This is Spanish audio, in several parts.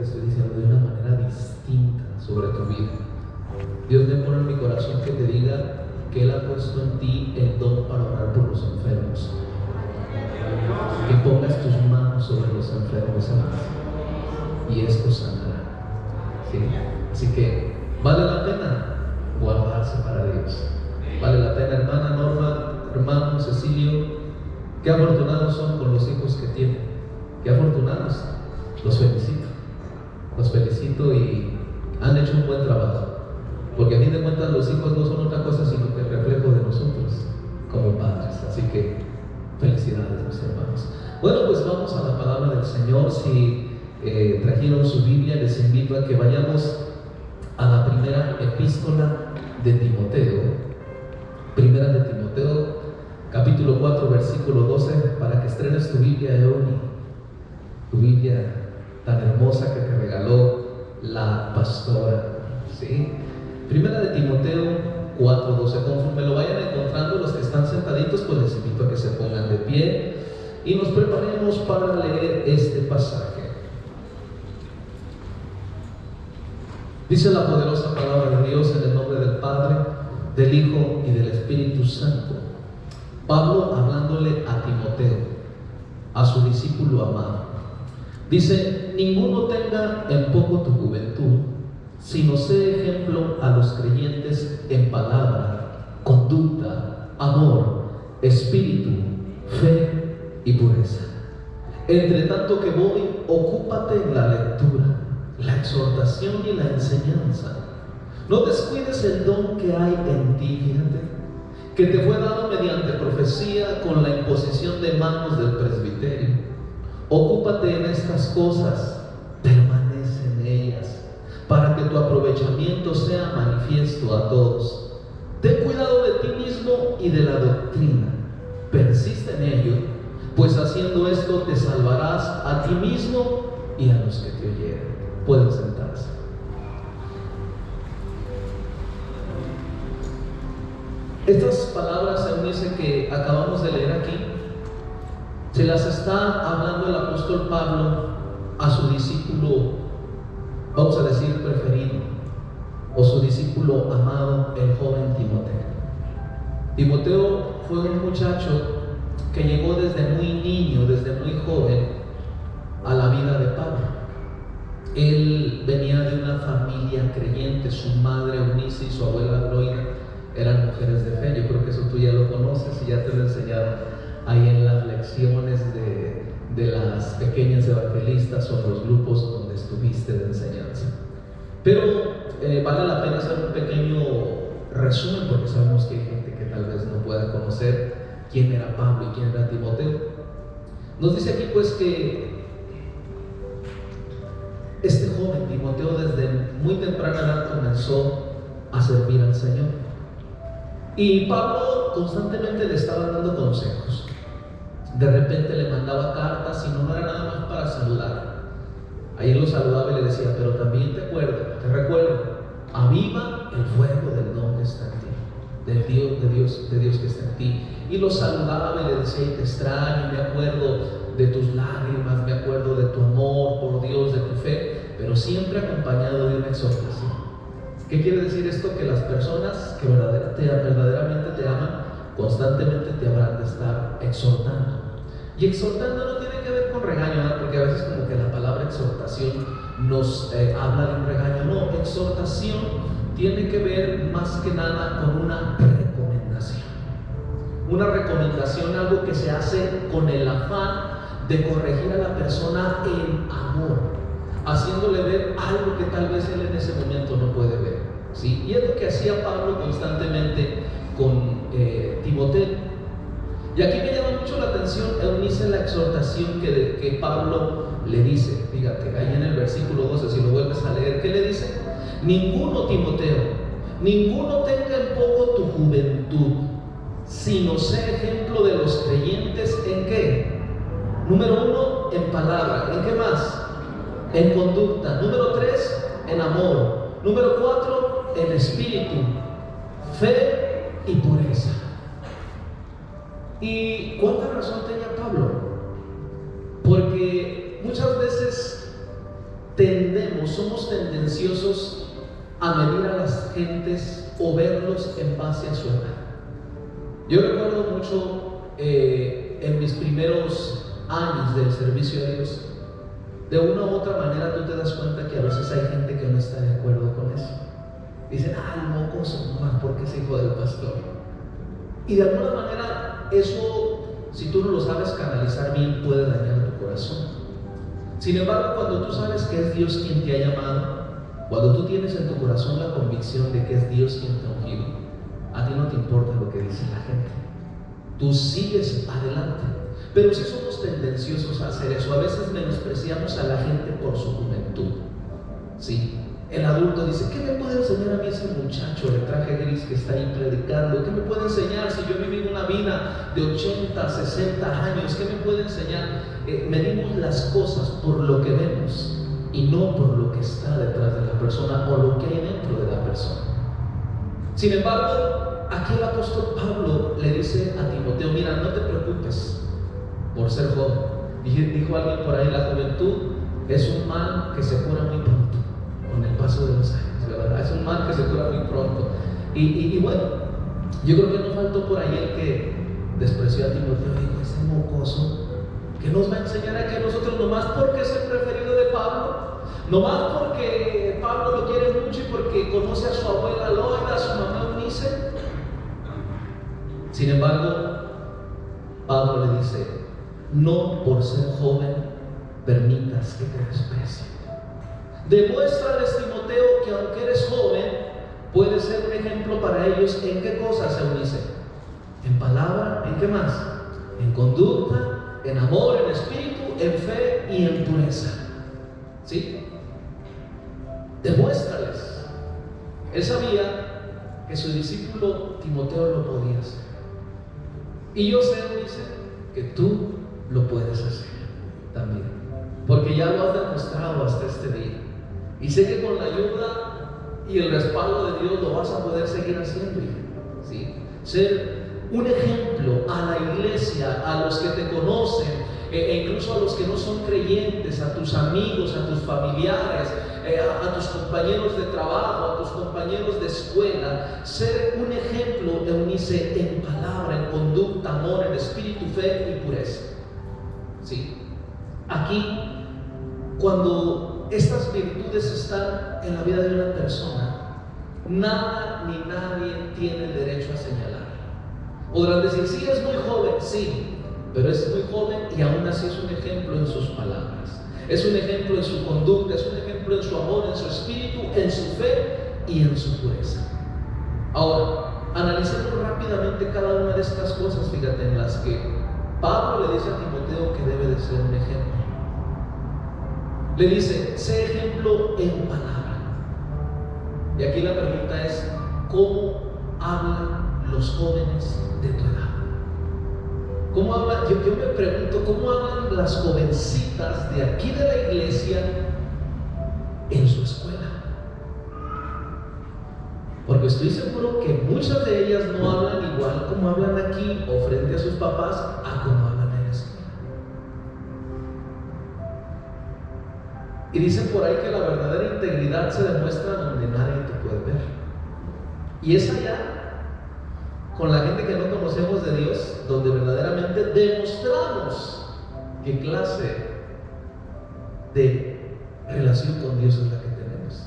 estoy diciendo de una manera distinta sobre tu vida. Dios me pone en mi corazón que te diga que Él ha puesto en ti el don para orar por los enfermos. Que pongas tus manos sobre los enfermos, y esto sanará. ¿Sí? Así que vale la pena guardarse para Dios. Vale la pena, hermana Norma, hermano Cecilio. Qué afortunados son con los hijos que tienen. Qué afortunados. Los felicito y han hecho un buen trabajo. Porque a fin de cuentas los hijos no son otra cosa sino que el reflejo de nosotros como padres. Así que felicidades, mis hermanos. Bueno, pues vamos a la palabra del Señor. Si trajeron su Biblia, les invito a que vayamos a la primera epístola de Timoteo. Primera de Timoteo, capítulo 4, versículo 12, para que estrenes tu Biblia, Eoni, tu Biblia tan hermosa que te regaló la pastora. ¿Sí? Primera de Timoteo 4:12. Conforme lo vayan encontrando, los que están sentaditos, pues les invito a que se pongan de pie y nos preparemos para leer este pasaje. Dice la poderosa palabra de Dios en el nombre del Padre, del Hijo y del Espíritu Santo. Pablo hablándole a Timoteo, a su discípulo amado. Dice: ninguno tenga en poco tu juventud, sino sé ejemplo a los creyentes en palabra, conducta, amor, espíritu, fe y pureza. Entre tanto que voy, ocúpate en la lectura, la exhortación y la enseñanza. No descuides el don que hay en ti, fíjate, que te fue dado mediante profecía con la imposición de manos del presbiterio. Ocúpate en estas cosas, permanece en ellas, para que tu aprovechamiento sea manifiesto a todos. Ten cuidado de ti mismo y de la doctrina, persiste en ello, pues haciendo esto te salvarás a ti mismo y a los que te oyeren. Pueden sentarse. Estas palabras, según dice que acabamos de leer aquí, se las está hablando el apóstol Pablo a su discípulo, vamos a decir preferido, o su discípulo amado, el joven Timoteo. Timoteo fue un muchacho que llegó desde muy niño, desde muy joven, a la vida de Pablo. Él venía de una familia creyente. Su madre Eunice y su abuela Gloria eran mujeres de fe. Yo creo que eso tú ya lo conoces y ya te lo enseñaron ahí en las lecciones de las pequeñas evangelistas o los grupos donde estuviste de enseñanza. Pero vale la pena hacer un pequeño resumen, porque sabemos que hay gente que tal vez no pueda conocer quién era Pablo y quién era Timoteo. Nos dice aquí pues que este joven Timoteo desde muy temprana edad comenzó a servir al Señor, y Pablo constantemente le estaba dando consejos. De repente le mandaba cartas y no era nada más para saludar. Ahí lo saludaba y le decía: pero también te recuerdo, aviva el fuego del don que está en ti, de Dios que está en ti. Y lo saludaba y le decía: y te extraño, me acuerdo de tus lágrimas, me acuerdo de tu amor por Dios, de tu fe, pero siempre acompañado de una exhortación. ¿Qué quiere decir esto? Que las personas que verdaderamente te aman, constantemente te habrán de estar exhortando. Y exhortando no tiene que ver con regaño, ¿no? Porque a veces como que la palabra exhortación nos habla de un regaño. No, exhortación tiene que ver más que nada con una recomendación. Una recomendación, algo que se hace con el afán de corregir a la persona en amor, haciéndole ver algo que tal vez él en ese momento no puede ver, ¿sí? Y es lo que hacía Pablo constantemente con Timoteo. Y aquí me llama mucho la atención Eunice, la exhortación que Pablo le dice. Fíjate, ahí en el versículo 12, si lo vuelves a leer, ¿qué le dice? Ninguno, Timoteo, ninguno tenga en poco tu juventud, sino sé ejemplo de los creyentes. ¿En qué? Número 1, en palabra. ¿En qué más? En conducta. Número 3, en amor. Número 4, en espíritu, fe y pureza. ¿Y cuánta razón tenía Pablo? Porque muchas veces tendemos somos tendenciosos a medir a las gentes o verlos en base a su edad. Yo recuerdo mucho en mis primeros años del servicio a Dios, de una u otra manera tú te das cuenta que a veces hay gente que no está de acuerdo con eso. Dicen, el mocoso, nomás porque es hijo del pastor. Y de alguna manera eso, si tú no lo sabes canalizar bien, puede dañar tu corazón. Sin embargo, cuando tú sabes que es Dios quien te ha llamado, cuando tú tienes en tu corazón la convicción de que es Dios quien te ha ungido, a ti no te importa lo que dice la gente. Tú sigues adelante. Pero sí somos tendenciosos a hacer eso. A veces menospreciamos a la gente por su juventud. Sí. El adulto dice, ¿qué me puede enseñar a mí ese muchacho de traje gris que está ahí predicando? ¿Qué me puede enseñar si yo he vivido una vida de 80, 60 años? ¿Qué me puede enseñar? Medimos las cosas por lo que vemos y no por lo que está detrás de la persona o lo que hay dentro de la persona. Sin embargo, aquí el apóstol Pablo le dice a Timoteo, mira, no te preocupes por ser joven. Dijo alguien por ahí, la juventud es un mal que se cura muy pronto con el paso de los años, ¿verdad? Es un mal que se cura muy pronto. Y bueno, yo creo que no faltó por ahí el que despreció a Timoteo y dijo, ese mocoso que nos va a enseñar a que nosotros, nomás porque es el preferido de Pablo, nomás porque Pablo lo quiere mucho y porque conoce a su abuela Loida, a su mamá Eunice. Sin embargo, Pablo le dice, no por ser joven permitas que te desprecien. Demuéstrales, Timoteo, que aunque eres joven, puedes ser un ejemplo para ellos. ¿En qué cosas, Eunice? En palabra, ¿en qué más? En conducta, en amor, en espíritu, en fe y en pureza. ¿Sí? Demuéstrales. Él sabía que su discípulo Timoteo lo podía hacer. Y yo sé, Eunice, que tú lo puedes hacer también, porque ya lo has demostrado hasta este día. Y sé que con la ayuda y el respaldo de Dios lo vas a poder seguir haciendo, hija. ¿Sí? Ser un ejemplo a la iglesia, a los que te conocen, e incluso a los que no son creyentes, a tus amigos, a tus familiares, a tus compañeros de trabajo, a tus compañeros de escuela. Ser un ejemplo, Eunice, en palabra, en conducta, amor, en espíritu, fe y pureza. ¿Sí? Aquí, cuando estas virtudes están en la vida de una persona, nada ni nadie tiene el derecho a señalar. Podrán decir, sí, es muy joven, sí, pero es muy joven y aún así es un ejemplo en sus palabras, es un ejemplo en su conducta, es un ejemplo en su amor, en su espíritu, en su fe y en su pureza. Ahora, analicemos rápidamente cada una de estas cosas, fíjate, en las que Pablo le dice a Timoteo que debe de ser un ejemplo. Le dice, sé ejemplo en palabra. Y aquí la pregunta es, ¿cómo hablan los jóvenes de tu edad? ¿Cómo hablan? Yo me pregunto, ¿cómo hablan las jovencitas de aquí de la iglesia en su escuela? Porque estoy seguro que muchas de ellas no hablan igual como hablan aquí o frente a sus papás a como hablan en la escuela. Y dicen por ahí que la verdadera integridad se demuestra donde nadie te puede ver. Y es allá, con la gente que no conocemos de Dios, donde verdaderamente demostramos qué clase de relación con Dios es la que tenemos.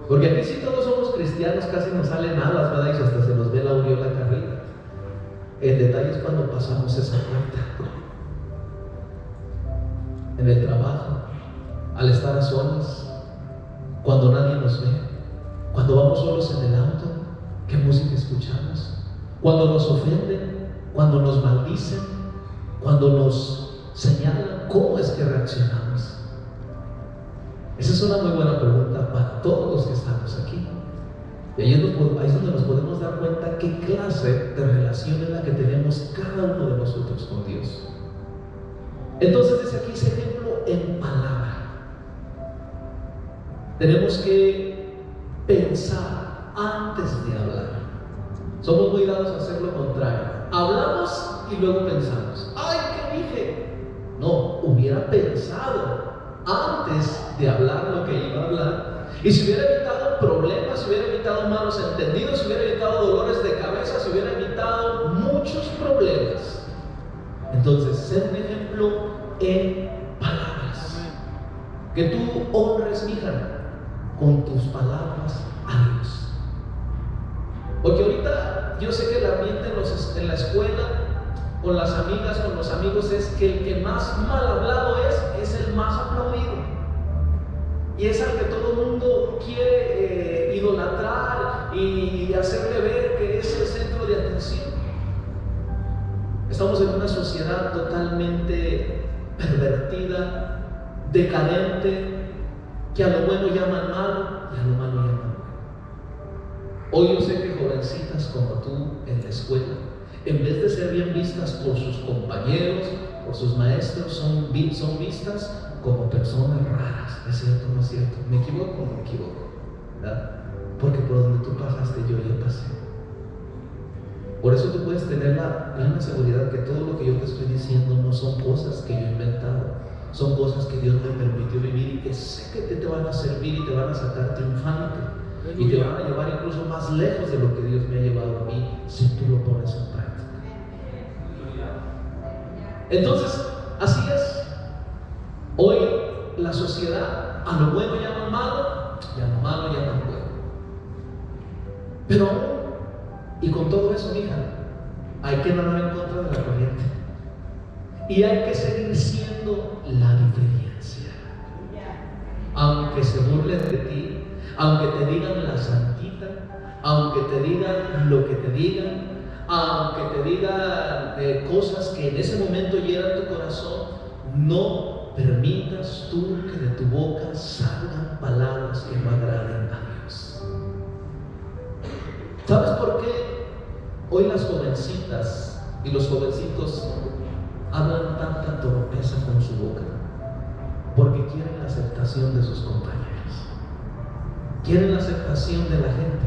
Porque aquí si todos somos cristianos casi nos salen alas, ¿verdad? Y hasta se nos ve la aureola acá arriba. El detalle es cuando pasamos esa puerta. En el trabajo, al estar a solas, cuando nadie nos ve, cuando vamos solos en el auto, ¿qué música escuchamos? Cuando nos ofenden, cuando nos maldicen, cuando nos señalan, ¿cómo es que reaccionamos? Esa es una muy buena pregunta para todos los que estamos aquí. Y ahí es donde nos podemos dar cuenta qué clase de relación es la que tenemos cada uno de nosotros con Dios. Entonces dice aquí ese ejemplo en palabra. Tenemos que pensar antes de hablar. Somos muy dados a hacer lo contrario. Hablamos y luego pensamos. ¡Ay, qué dije! No, hubiera pensado antes de hablar lo que iba a hablar, y se hubiera evitado problemas, se hubiera evitado malos entendidos, se hubiera evitado dolores de cabeza, se hubiera evitado muchos problemas. Entonces, ser un ejemplo en palabras. Que tú honres, hija, con tus palabras a Dios. Porque ahorita yo sé que el ambiente en la escuela, con las amigas, con los amigos, es que el que más mal hablado es el más aplaudido. Y es al que todo el mundo quiere idolatrar y hacerle ver que es el centro de atención. Estamos en una sociedad totalmente pervertida, decadente, que a lo bueno llaman malo y a lo malo llaman bueno. Hoy yo sé que jovencitas como tú en la escuela, en vez de ser bien vistas por sus compañeros, por sus maestros, son vistas como personas raras. ¿Es cierto o no es cierto? ¿Me equivoco o no me equivoco? ¿Verdad? Porque por donde tú pasaste yo ya pasé. Por eso tú puedes tener la plena seguridad que todo lo que yo te estoy diciendo no son cosas que yo he inventado, son cosas que Dios me permitió vivir y que sé que te van a servir y te van a sacar triunfante y te van a llevar incluso más lejos de lo que Dios me ha llevado a mí si tú lo pones en práctica. Entonces, así es. Hoy la sociedad a lo bueno llama malo y a lo malo llama bueno. Pero aún y con todo eso, mija, hay que nadar en contra de la corriente. Y hay que seguir siendo la diferencia. Aunque se burlen de ti, aunque te digan la santita, aunque te digan lo que te digan, aunque te digan cosas que en ese momento hieran tu corazón, no permitas tú que de tu boca salgan palabras que no agraden a Dios. ¿Sabes por qué hoy las jovencitas y los jovencitos hablan tanta torpeza con su boca? Porque quieren la aceptación de sus compañeros, quieren la aceptación de la gente.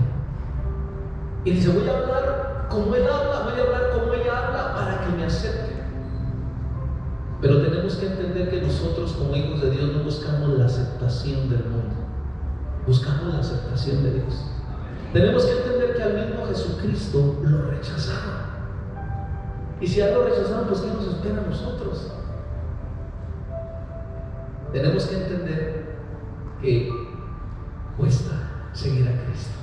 Y dice: voy a hablar como él habla, voy a hablar como ella habla para que me acepten. Pero tenemos que entender que nosotros como hijos de Dios no buscamos la aceptación del mundo, buscamos la aceptación de Dios. Tenemos que entender que al mismo Jesucristo lo rechazaron. Y si a él lo rechazaron, pues ¿qué nos espera a nosotros? Tenemos que entender que cuesta seguir a Cristo,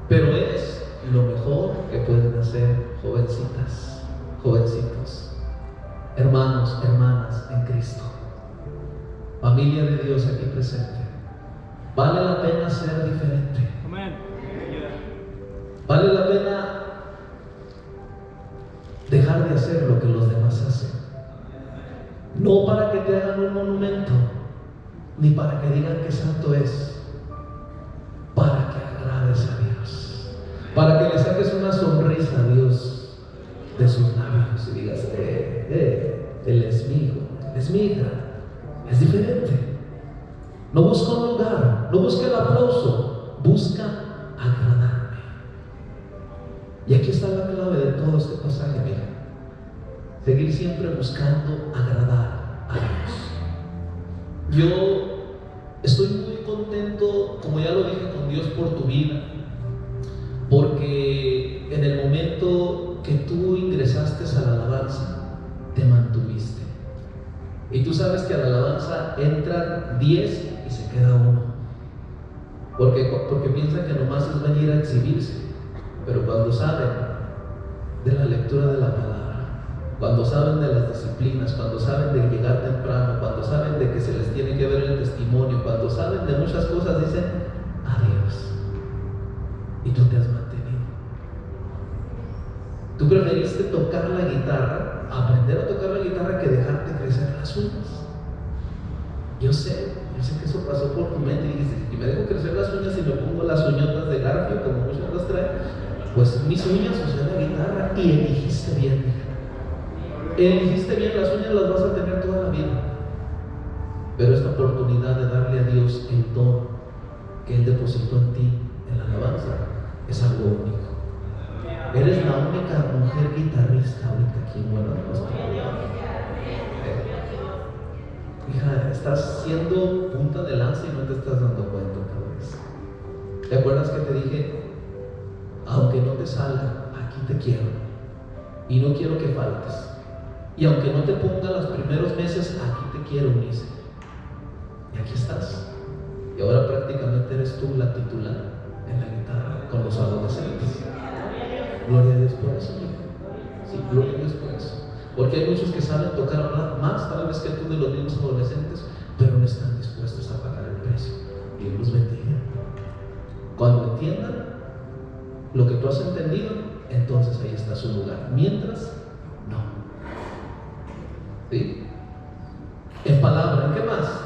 pero es lo mejor que pueden hacer jovencitas, jovencitos, hermanos, hermanas en Cristo, familia de Dios aquí presente. Vale la pena ser diferente. Vale la pena dejar de hacer lo que los demás hacen. No para que te hagan un monumento, ni para que digan que santo es, para que agrades a Dios, para que le saques una sonrisa a Dios de sus labios y digas: él es mi hijo, es mi hija, es diferente. No busca un lugar, no busca el aplauso, busca agradarme. Y aquí está la clave de todo este pasaje, mira. Seguir siempre buscando agradar a Dios. Yo estoy muy contento, como ya lo dije, con Dios por tu vida, porque en el momento que tú ingresaste a la alabanza, te mantuviste. Y tú sabes que a la alabanza entran 10 y se queda uno, porque piensan que nomás es venir a exhibirse. Pero cuando saben de la lectura de la palabra, cuando saben de las disciplinas, cuando saben de llegar temprano, cuando saben de que se les tiene que ver el testimonio, cuando saben de muchas cosas, dicen: adiós. Y tú te has mantenido. Tú preferiste tocar la guitarra, aprender a tocar la guitarra, que dejarte crecer las uñas. Yo sé que eso pasó por tu mente y dijiste: si me dejo crecer las uñas y me pongo las uñotas de Garfio como muchos las traen, pues mis uñas usan la guitarra. Y elegiste bien, elegiste bien, las uñas las vas a tener toda la vida. Pero esta oportunidad de darle a Dios el don que Él depositó en ti, en la alabanza, es algo único. Eres la única mujer guitarrista ahorita aquí en Guanajuato. Hija, estás siendo punta de lanza y no te estás dando cuenta tal vez. ¿Te acuerdas que te dije? Aunque no te salga, aquí te quiero y no quiero que faltes. Y aunque no te ponga los primeros meses, aquí te quiero, Unice. Y aquí estás. Y ahora prácticamente eres tú la titular en la guitarra con los adolescentes. Gloria a Dios por eso, hija. Sí, gloria a Dios por eso. Porque hay muchos que saben tocar más tal vez que tú de los mismos adolescentes, pero no están dispuestos a pagar el precio. Dios los bendiga. Cuando entiendan lo que tú has entendido, entonces ahí está su lugar. Mientras, no. ¿Sí? En palabra, ¿en qué más?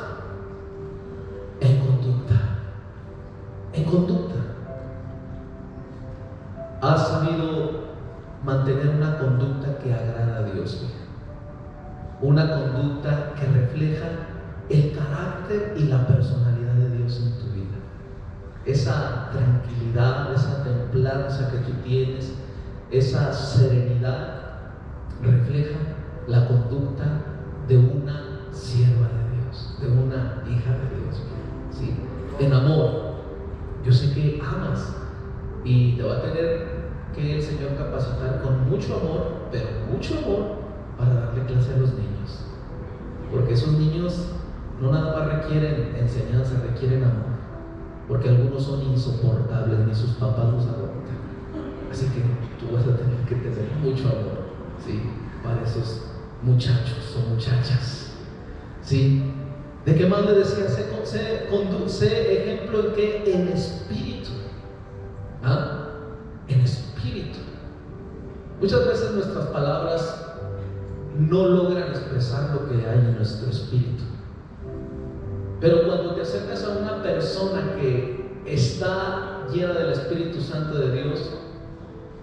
En conducta. En conducta. Has sabido mantener una conducta que agrada a Dios, hija. Una conducta que refleja el carácter y la personalidad de Dios en tu vida. Esa tranquilidad, esa templanza que tú tienes, esa serenidad, refleja la conducta de una sierva de Dios, de una hija de Dios, ¿sí? En amor. Yo sé que amas y te va a tener que el Señor capacitar con mucho amor, pero mucho amor, para darle clase a los niños. Porque esos niños no nada más requieren enseñanza, requieren amor. Porque algunos son insoportables, ni sus papás los aguantan. Así que tú vas a tener que tener mucho amor, ¿sí? Para esos muchachos o muchachas, ¿sí? ¿De qué más le decía? Sé ejemplo en que en espíritu. ¿Ah? En espíritu. Muchas veces nuestras palabras no logran expresar lo que hay en nuestro espíritu. Pero cuando te acercas a una persona que está llena del Espíritu Santo de Dios,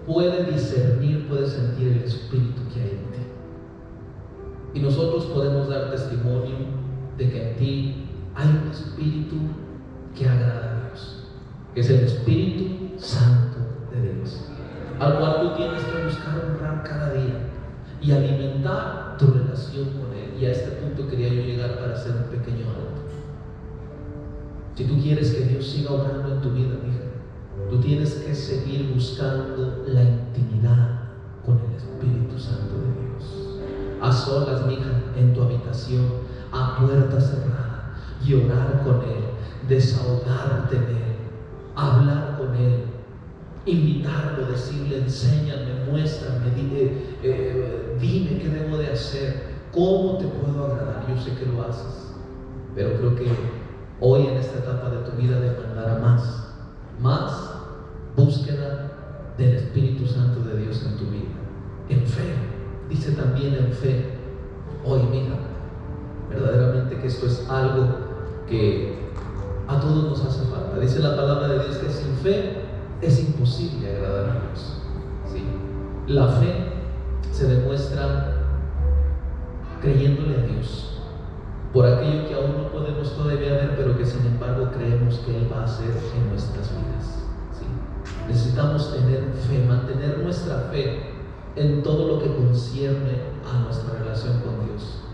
puede discernir, puede sentir el espíritu que hay en ti. Y nosotros podemos dar testimonio de que en ti hay un espíritu que agrada a Dios, que es el Espíritu Santo de Dios, al cual tú tienes que buscar honrar cada día y alimentar tu relación con Él. Y a este punto quería yo llegar para hacer un pequeño alto. Si tú quieres que Dios siga obrando en tu vida, hija, tú tienes que seguir buscando la intimidad con el Espíritu Santo de Dios. A solas, mija, en tu habitación, a puerta cerrada, y orar con Él, desahogarte de Él, hablar con Él, invitarlo, decirle: enséñame, muéstrame, dime qué debo de hacer, cómo te puedo agradar. Yo sé que lo haces, pero creo que hoy en esta etapa de tu vida demandará más búsqueda del Espíritu Santo de Dios en tu vida. En fe, dice también en fe. Hoy, mija, verdaderamente que esto es algo que a todos nos hace falta. Dice la palabra de Dios que sin fe es imposible agradar a Dios, ¿sí? La fe se demuestra creyéndole a Dios por aquello que aún no podemos todavía ver, pero que sin embargo creemos que Él va a hacer en nuestras vidas, ¿sí? Necesitamos tener fe, mantener nuestra fe en todo lo que concierne a nuestra relación con Dios,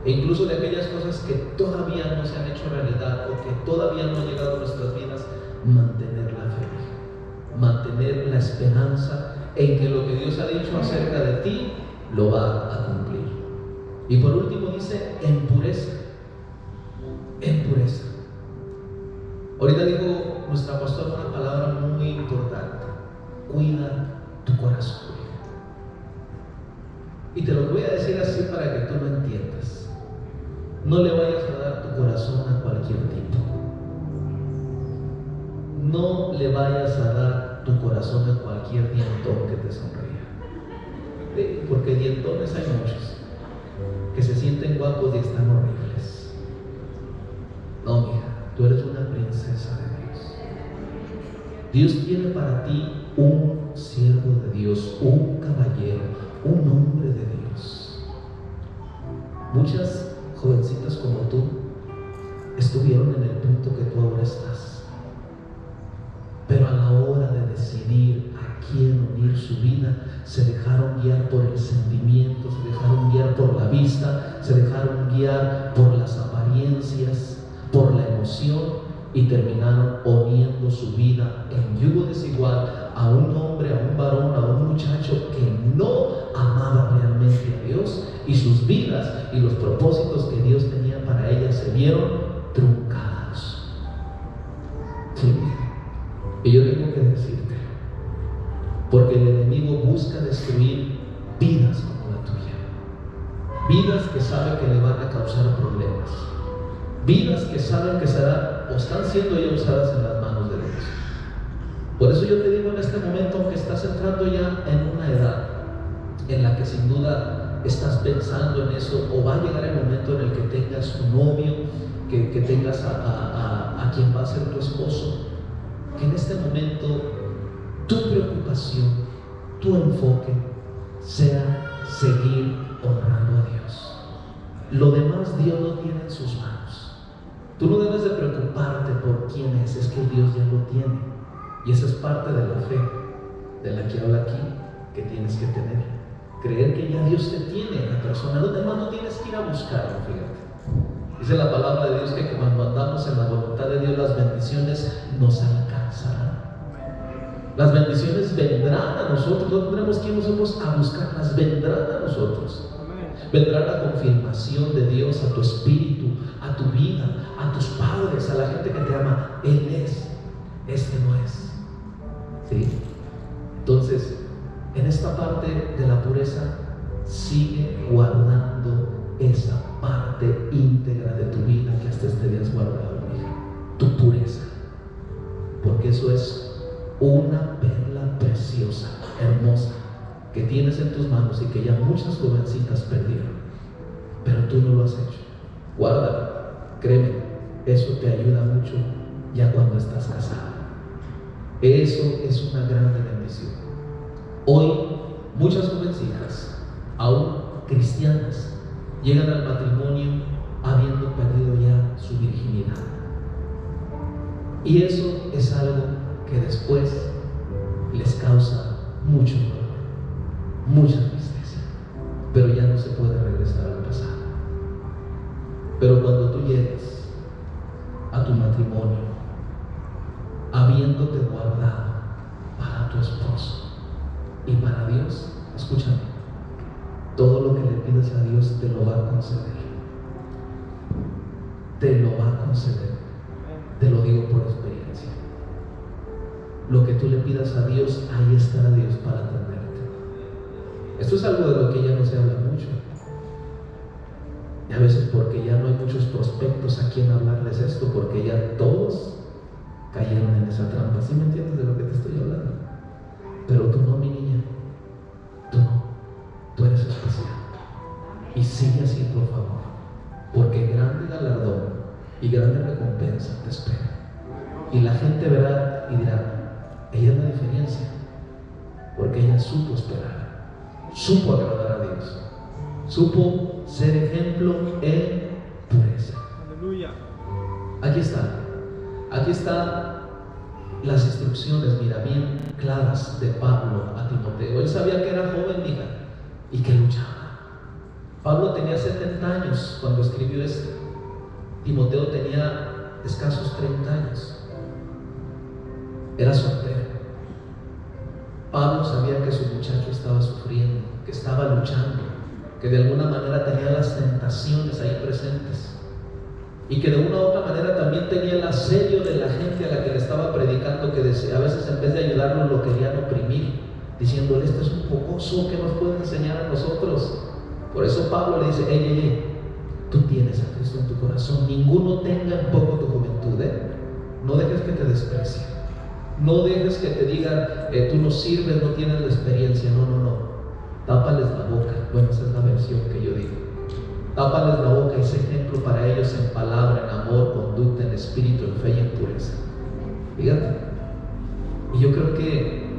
e incluso de aquellas cosas que todavía no se han hecho realidad o que todavía no han llegado a nuestras vidas, mantener la fe, mantener la esperanza en que lo que Dios ha dicho acerca de ti lo va a cumplir. Y por último dice en pureza. En pureza. Ahorita dijo nuestra pastora una palabra muy importante: cuida tu corazón. Y te lo voy a decir así para que tú lo entiendas. No le vayas a dar tu corazón a cualquier tipo. No le vayas a dar tu corazón a cualquier dientón que te sonría. ¿Sí? Porque dientones hay muchos que se sienten guapos y están horribles. No, mija, tú eres una princesa de Dios. Dios tiene para ti un siervo de Dios, un caballero, un hombre de Dios. Muchas jovencitas como tú estuvieron en el punto que tú ahora estás, pero a la hora de decidir a quién unir su vida, se dejaron guiar por el sentimiento, se dejaron guiar por la vista, se dejaron guiar por las apariencias pasiones, por la emoción, y terminaron poniendo su vida en yugo desigual a un hombre, a un varón, a un muchacho que no amaba realmente a Dios, y sus vidas y los propósitos que Dios tenía para ellas se vieron truncados. Sí. Y yo tengo que decirte, porque el enemigo busca destruir vidas como la tuya, vidas que sabe que le van a causar problemas, vidas que saben que serán o están siendo ya usadas en las manos de Dios. Por eso yo te digo en este momento, que estás entrando ya en una edad en la que sin duda estás pensando en eso, o va a llegar el momento en el que tengas un novio, que tengas a quien va a ser tu esposo, que en este momento tu preocupación, tu enfoque sea seguir honrando a Dios. Lo demás Dios lo tiene en sus manos. Tú no debes de preocuparte por quién es que Dios ya lo tiene. Y esa es parte de la fe de la que habla aquí, que tienes que tener. Creer que ya Dios te tiene en la persona. Lo demás no tienes que ir a buscarlo, fíjate. Dice la palabra de Dios que cuando andamos en la voluntad de Dios, las bendiciones nos alcanzarán. Las bendiciones vendrán a nosotros. No tendremos que ir nosotros a buscarlas, vendrán a nosotros. Vendrá la confirmación de Dios a tu espíritu, a tu vida, a tus padres, a la gente que te ama. Él es, este no es. ¿Sí? Entonces, en esta parte de la pureza, sigue guardando esa parte íntegra de tu vida que hasta este día has guardado, hija. Tu pureza. Porque eso es una perla preciosa, hermosa, que tienes en tus manos y que ya muchas jovencitas perdieron, pero tú no lo has hecho. Guárdalo, créeme, eso te ayuda mucho ya cuando estás casada. Eso es una gran bendición. Hoy muchas jovencitas, aún cristianas, llegan al matrimonio habiendo perdido ya su virginidad, y eso es algo que después les causa mucho dolor, mucha tristeza, pero ya no se puede regresar al pasado. Pero cuando tú llegues a tu matrimonio habiéndote guardado para tu esposo y para Dios, escúchame, todo lo que le pides a Dios te lo va a conceder. Te lo va a conceder. Te lo digo por experiencia. Lo que tú le pidas a Dios, ahí estará Dios para atenderte. Esto es algo de lo que ya no se habla mucho. Y a veces porque ya no hay muchos prospectos a quien hablarles esto, porque ya todos cayeron en esa trampa. ¿Sí me entiendes de lo que te estoy hablando? Pero tú no, mi niña. Tú no. Tú eres especial. Y sigue así, por favor. Porque grande galardón y grande recompensa te espera. Y la gente verá y dirá: ella es la diferencia, porque ella supo esperar, supo agradar a Dios, supo ser ejemplo en pureza. Aleluya. Aquí están las instrucciones, mira, bien claras de Pablo a Timoteo. Él sabía que era joven, hija, y que luchaba. Pablo tenía 70 años cuando escribió esto. Timoteo tenía escasos 30 años. Era soltero. Pablo sabía que su muchacho estaba sufriendo, que estaba luchando, que de alguna manera tenía las tentaciones ahí presentes, y que de una u otra manera también tenía el asedio de la gente a la que le estaba predicando, que a veces en vez de ayudarlo lo querían oprimir, diciéndole: este es un jocoso, ¿qué nos puede enseñar a nosotros? Por eso Pablo le dice: tú tienes a Cristo en tu corazón, ninguno tenga en poco tu juventud, no dejes que te desprecien, no dejes que te digan tú no sirves, no tienes la experiencia. No, tápales la boca. Bueno, esa es la versión que yo digo. Tápales la boca y sé ejemplo para ellos en palabra, en amor, conducta, en espíritu, en fe y en pureza. Fíjate. Y yo creo que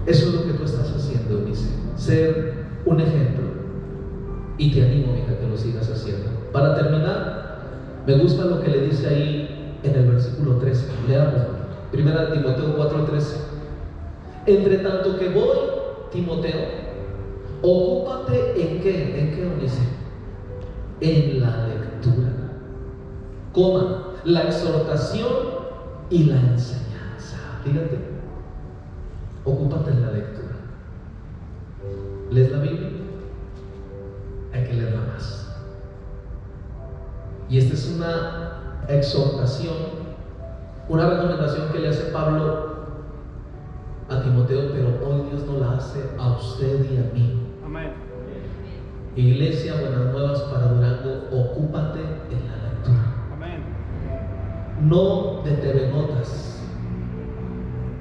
eso es lo que tú estás haciendo, Eunice, ser un ejemplo. Y te animo, hija, que lo sigas haciendo. Para terminar, me gusta lo que le dice ahí en el versículo 13. Leamos, 1 Timoteo 4:13. Entre tanto que voy, Timoteo, ocúpate ¿en qué? ¿En qué, Eunice? En la lectura la exhortación y la enseñanza. Fíjate, ocúpate en la lectura. ¿Lees la Biblia? Hay que leerla más. Y esta es una exhortación, una recomendación que le hace Pablo a Timoteo, pero hoy Dios no la hace a usted y a mí. Amén. Iglesia Buenas Nuevas para Durango, ocúpate en la lectura. Amén. No de TV Notas,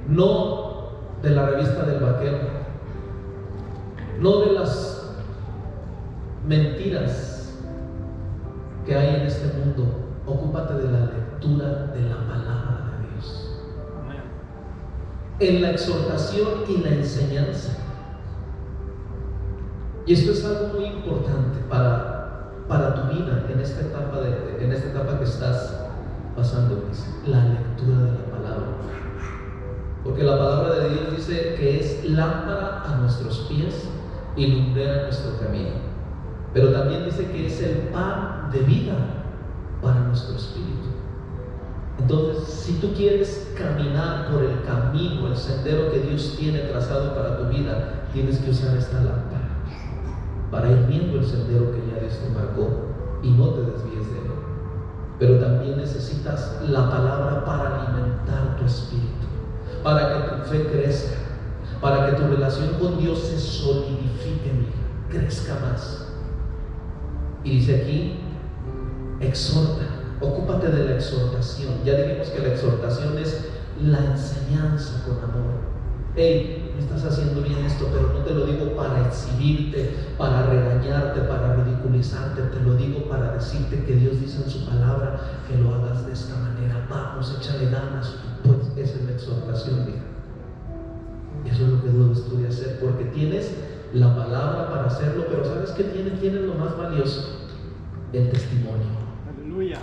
no de la revista del vaquero, no de las mentiras que hay en este mundo. Ocúpate de la lectura de la palabra de Dios. Amén. En la exhortación y la enseñanza. Y esto es algo muy importante para tu vida en esta etapa que estás pasando, la lectura de la palabra. Porque la palabra de Dios dice que es lámpara a nuestros pies y lumbrera nuestro camino. Pero también dice que es el pan de vida para nuestro espíritu. Entonces, si tú quieres caminar por el camino, el sendero que Dios tiene trazado para tu vida, tienes que usar esta lámpara para ir viendo el sendero que ya Dios te marcó y no te desvíes de él. Pero también necesitas la palabra para alimentar tu espíritu, para que tu fe crezca, para que tu relación con Dios se solidifique, crezca más. Y dice aquí, exhorta, ocúpate de la exhortación. Ya dijimos que la exhortación es la enseñanza con amor. Hey, no estás haciendo bien esto, pero no te lo digo para exhibirte, para regañarte, para ridiculizarte. Te lo digo para decirte que Dios dice en su palabra que lo hagas de esta manera. Vamos, échale ganas. Pues esa es la exhortación, hija. Y eso es lo que debes tú de hacer, porque tienes la palabra para hacerlo, pero ¿sabes qué tienes? Tienes lo más valioso, el testimonio. Aleluya.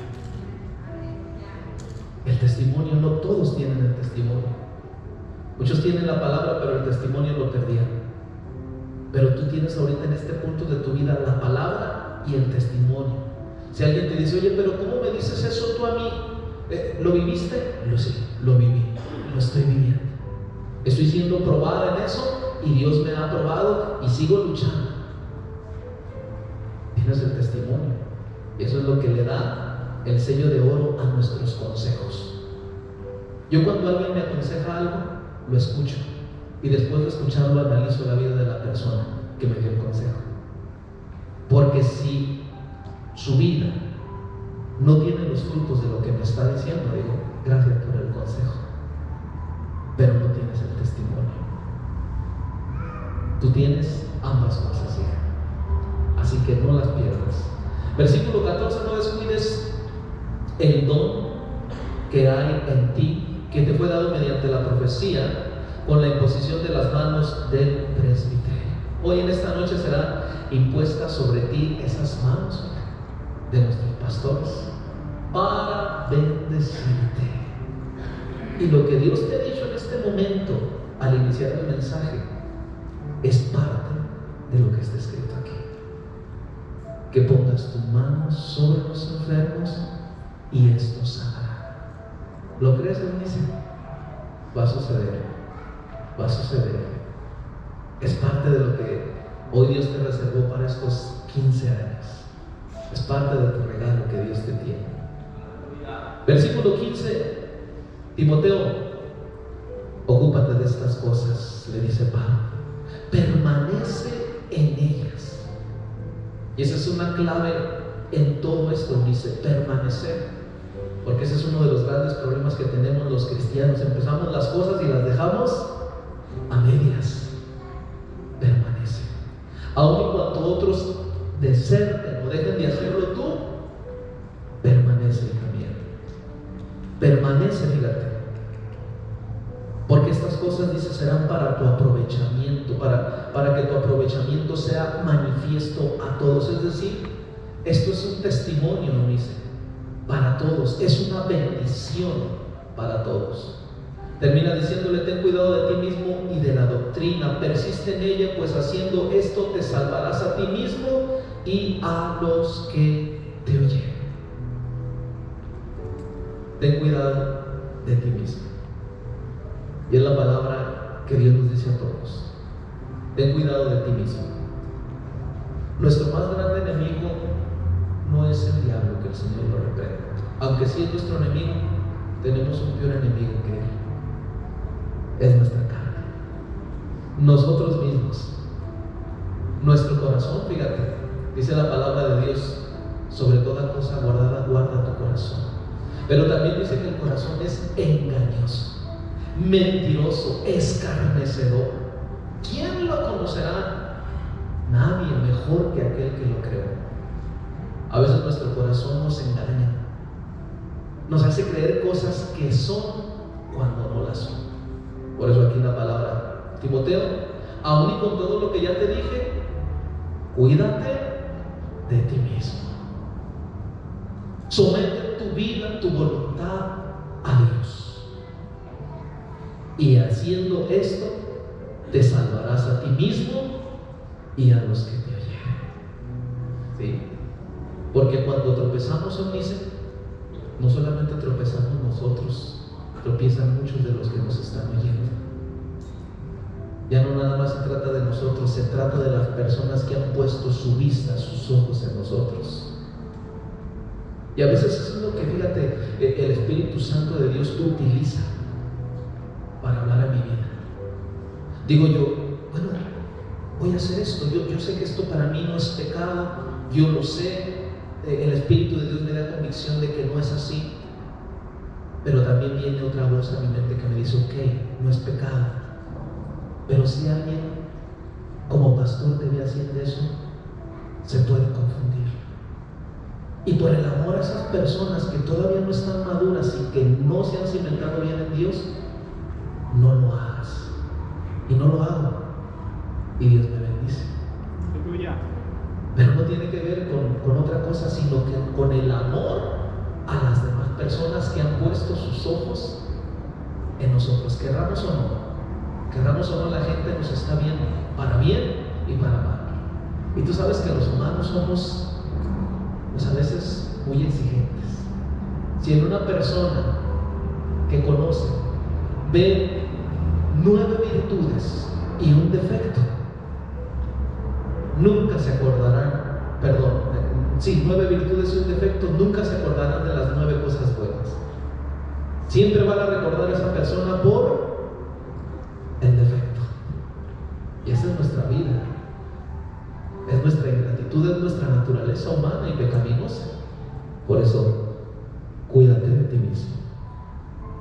El testimonio, no todos tienen el testimonio. Muchos tienen la palabra, pero el testimonio lo perdieron. Pero tú tienes ahorita en este punto de tu vida la palabra y el testimonio. Si alguien te dice, oye, pero ¿cómo me dices eso tú a mí? ¿Lo viviste? Lo viví, lo estoy viviendo. Estoy siendo probada en eso y Dios me ha probado y sigo luchando. Tienes el testimonio. Y eso es lo que le da el sello de oro a nuestros consejos. Yo cuando alguien me aconseja algo, lo escucho y después de escucharlo analizo la vida de la persona que me dio el consejo. Porque si su vida no tiene los frutos de lo que me está diciendo, digo, gracias por el consejo, pero no tienes el testimonio. Tú tienes ambas cosas, hija, así que no las pierdas. Versículo 14, no descuides el don que hay en ti, que te fue dado mediante la profecía, con la imposición de las manos del presbiterio. Hoy en esta noche serán impuestas sobre ti esas manos de nuestros pastores para bendecirte. Y lo que Dios te ha dicho en este momento al iniciar el mensaje es parte de lo que está escrito aquí. Que pongas tu mano sobre los enfermos y esto sanará. ¿Lo crees, Eunice? Va a suceder. Va a suceder. Es parte de lo que hoy Dios te reservó para estos 15 años. Es parte de tu regalo que Dios te tiene. Versículo 15. Timoteo, ocúpate de estas cosas, le dice Pablo. Permanece en ellas. Y esa es una clave en todo esto, dice permanecer. Porque ese es uno de los grandes problemas que tenemos los cristianos. Empezamos las cosas y las dejamos a medias. Permanece. Aun y cuando otros deserten o dejen de hacerlo, tú permanece también. Permanece, fíjate. Porque estas cosas, dice, serán para tu aprovechamiento, para que tu aprovechamiento sea manifiesto a todos. Es decir, esto es un testimonio, ¿no? Dice, para todos, es una bendición para todos. Termina diciéndole, ten cuidado de ti mismo y de la doctrina, persiste en ella, pues haciendo esto te salvarás a ti mismo y a los que te oyen. ten cuidado de ti mismo. Y es la palabra que Dios nos dice a todos. Ten cuidado de ti mismo. Nuestro más grande enemigo no es el diablo, que el Señor lo reprenda. Aunque sí es nuestro enemigo, tenemos un peor enemigo que él. Es nuestra carne, nosotros mismos, nuestro corazón. Fíjate, dice la palabra de Dios: sobre toda cosa guardada, guarda tu corazón. Pero también dice que el corazón es engañoso, mentiroso, escarnecedor. ¿Quién lo conocerá? Nadie mejor que aquel que lo creó. A veces nuestro corazón nos engaña, nos hace creer cosas que son cuando no las son. Por eso aquí la palabra: Timoteo, aun y con todo lo que ya te dije, cuídate de ti mismo. Somete tu vida, tu voluntad a Dios. Y haciendo esto, te salvarás a ti mismo y a los que te oyen. ¿Sí? Porque cuando tropezamos, dice, no solamente tropezamos nosotros, tropiezan muchos de los que nos están oyendo. Ya no nada más se trata de nosotros, se trata de las personas que han puesto su vista, sus ojos en nosotros. Y a veces eso es lo que, fíjate, el Espíritu Santo de Dios utiliza para hablar a mi vida. Digo yo, bueno, voy a hacer esto, yo sé que esto para mí no es pecado, yo lo sé, el Espíritu de Dios me da convicción de que no es así. Pero también viene otra voz a mi mente que me dice: ok, no es pecado. Pero si alguien como pastor te ve haciendo eso, se puede confundir. Y por el amor a esas personas que todavía no están maduras y que no se han cimentado bien en Dios, no lo hagas. Y no lo hago. Y Dios me bendice. Pero no tiene que ver con otra cosa, sino que con el amor a las demás personas que han puesto sus ojos en nosotros. Querramos o no, la gente nos está viendo para bien y para mal. Y tú sabes que los humanos somos, pues a veces, muy exigentes. Si en una persona que conoce ve 9 virtudes y un defecto, nunca se acordarán, 9 virtudes y un defecto, nunca se acordarán de las 9 cosas buenas. Siempre van a recordar a esa persona por el defecto. Y esa es nuestra vida, es nuestra ingratitud, es nuestra naturaleza humana y pecaminosa. Por eso, cuídate de ti mismo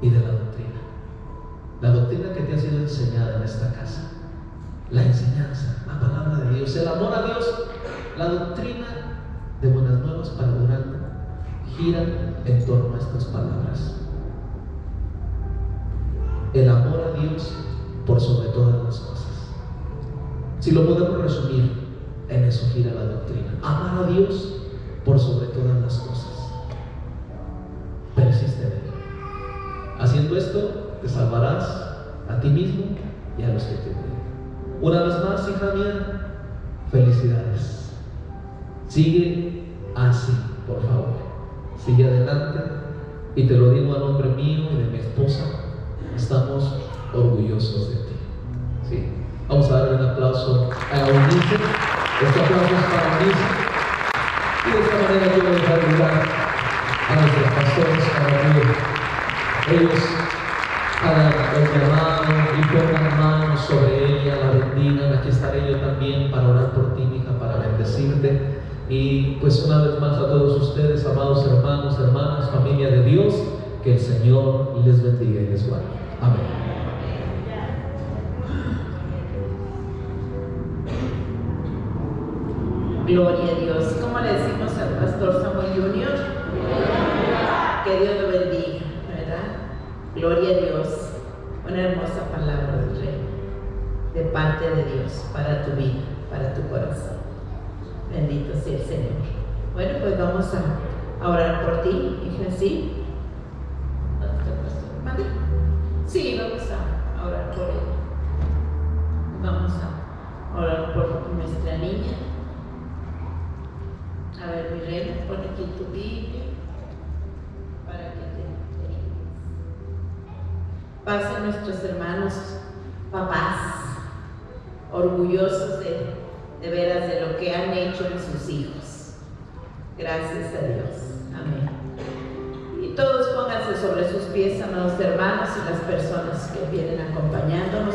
y de la doctrina que te ha sido enseñada en esta casa, la enseñanza, la palabra de Dios, el amor a Dios, la doctrina de buenas nuevas para Durango giran en torno a estas palabras. El amor a Dios por sobre todas las cosas. Si lo podemos resumir, en eso gira la doctrina. Amar a Dios por sobre todas las cosas. Persiste en él. Haciendo esto, te salvarás a ti mismo y a los que te cuiden. Una vez más, hija mía, felicidades. Sigue así, por favor. Sigue adelante. Y te lo digo a nombre mío y de mi esposa, estamos orgullosos de ti. ¿Sí? Vamos a darle un aplauso a Eunice. Este aplauso es para Eunice. Y de esta manera quiero dejar lugar a nuestros pastores para que ellos hagan el llamado y pongan manos sobre ella, la bendigan. Aquí estaré yo también para orar por ti, hija, para bendecirte. Y pues una vez más a todos ustedes, amados hermanos, hermanas, familia de Dios, que el Señor les bendiga y les guarde. Amén. Gloria a Dios. ¿Cómo le decimos al pastor Samuel Junior? Que Dios lo bendiga, ¿verdad? Gloria a Dios. Una hermosa palabra del Rey, de parte de Dios, para tu vida, para tu corazón. Bendito sea el Señor. Bueno, pues vamos a orar por ti, hija, ¿sí? ¿Dónde está el pastor? ¿Mande? Sí, vamos a orar por ella. Vamos a orar por nuestra niña. A ver, mi reina, pon aquí tu Biblia para que te pasen nuestros hermanos, papás, orgullosos de veras de lo que han hecho en sus hijos. Gracias a Dios. Amén. Y todos pónganse sobre sus pies, amados hermanos, y las personas que vienen acompañándonos,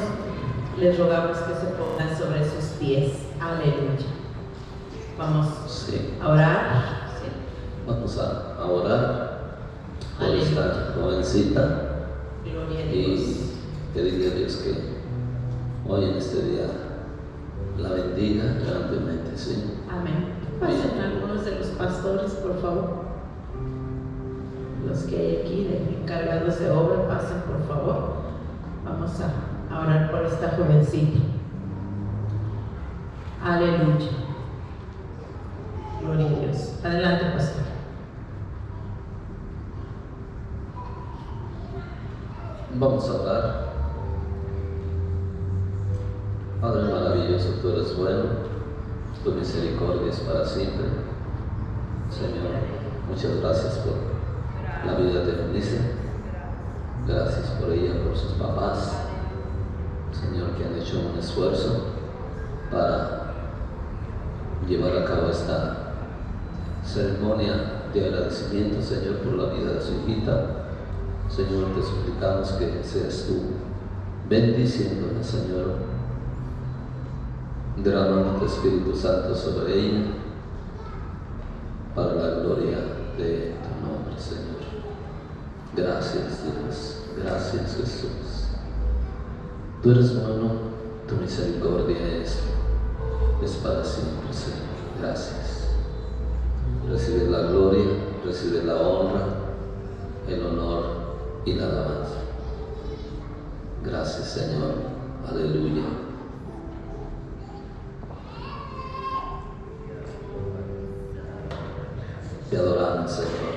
les rogamos que se pongan sobre sus pies. Aleluya. Vamos a orar. Sí. Vamos a orar por Aleluya. esta jovencita Gloria a Dios. y pedirle a Dios que hoy en este día la bendiga grandemente, ¿sí? Amén. Pasen algunos de los pastores, por favor. Los que hay aquí, de encargados de obra, pasen, por favor. Vamos a orar por esta jovencita. Aleluya. Gloria a Dios. Adelante, pastor. Vamos a orar. Padre maravilloso, tú eres bueno, tu misericordia es para siempre. Señor, muchas gracias por la vida de Eunice. Gracias por ella, por sus papás, Señor, que han hecho un esfuerzo para llevar a cabo esta ceremonia de agradecimiento, Señor, por la vida de su hijita. Señor, te suplicamos que seas tú bendiciéndola, Señor, derramando tu Espíritu Santo sobre ella para la gloria de tu nombre, Señor. Gracias, Dios. Gracias, Jesús. Tú eres bueno, tu misericordia es para siempre, Señor. Gracias. Recibe la gloria, recibe la honra, el honor y la alabanza. Gracias, Señor. Aleluya. Te adoramos, Señor.